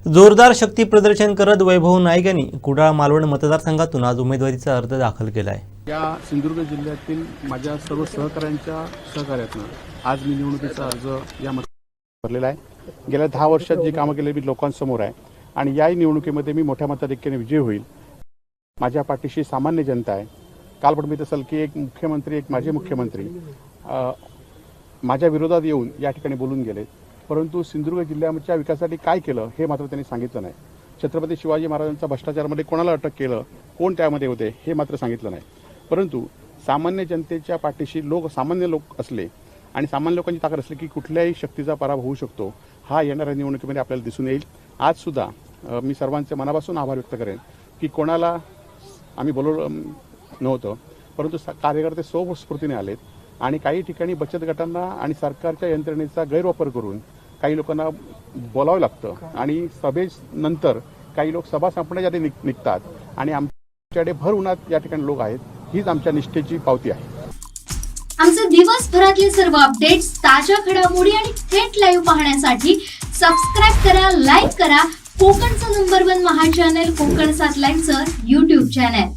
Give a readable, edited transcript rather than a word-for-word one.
जोरदार शक्ती प्रदर्शन करत वैभव नाईक यांनी कुडाळ मालवण मतदारसंघातून आज उमेदवारीचा अर्ज दाखल केला आहे। या सिंधुदुर्ग जिल्ह्यातील माझ्या सर्व सहकाऱ्यांच्या सहकार्यातून आज मी निवडणुकीचा अर्ज या भरलेला आहे। गेल्या 10 वर्षात जी कामं केली मी लोकांसमोर आहे आणि याही निवडणुकीमध्ये मी मोठ्या मताधिक्याने विजयी होईल। माझ्या पाठीशी सामान्य जनता आहे। काल पण मी असेल की एक मुख्यमंत्री एक माजी मुख्यमंत्री माझ्या विरोधात येऊन या ठिकाणी बोलून गेले, परंतु सिंधुदुर्ग जिल्ह्याच्या विकासासाठी काय केलं हे मात्र त्यांनी सांगितलं नाही। छत्रपती शिवाजी महाराजांचा भ्रष्टाचारामध्ये कोणाला अटक केलं, कोण त्यामध्ये होते हे मात्र सांगितलं नाही। परंतु सामान्य जनतेच्या पाठीशी सामान्य लोक असले आणि सामान्य लोकांची ताकद असली की कुठल्याही शक्तीचा पराभव होऊ शकतो, हा येणाऱ्या निवडणुकीमध्ये आपल्याला दिसून येईल। आज सुद्धा मी सर्वांचे मनापासून आभार व्यक्त करेन की कोणाला आम्ही बोलवलं नव्हतं, परंतु कार्यकर्ते स्वस्फूर्तीने आलेत आणि काही ठिकाणी बचत गटांना आणि सरकारच्या यंत्रणेचा गैरवापर करून काही लोकांना बोलावं लागतं आणि सभेनंतर काही लोक सभा संपण्याच्या आधी निघतात आणि आमच्याकडे भर उन्हात या ठिकाणी लोक आहेत। हीच आमच्या निष्ठेची पावती आहे। आमचे दिवसभरातले सर्व अपडेट्स, ताज्या घडामोडी आणि थेट लाईव्ह पाहण्यासाठी सबस्क्राईब करा, लाईक करा कोकणचं नंबर 1 महा चॅनल कोकण 7 लाईव्हचं YouTube चॅनल।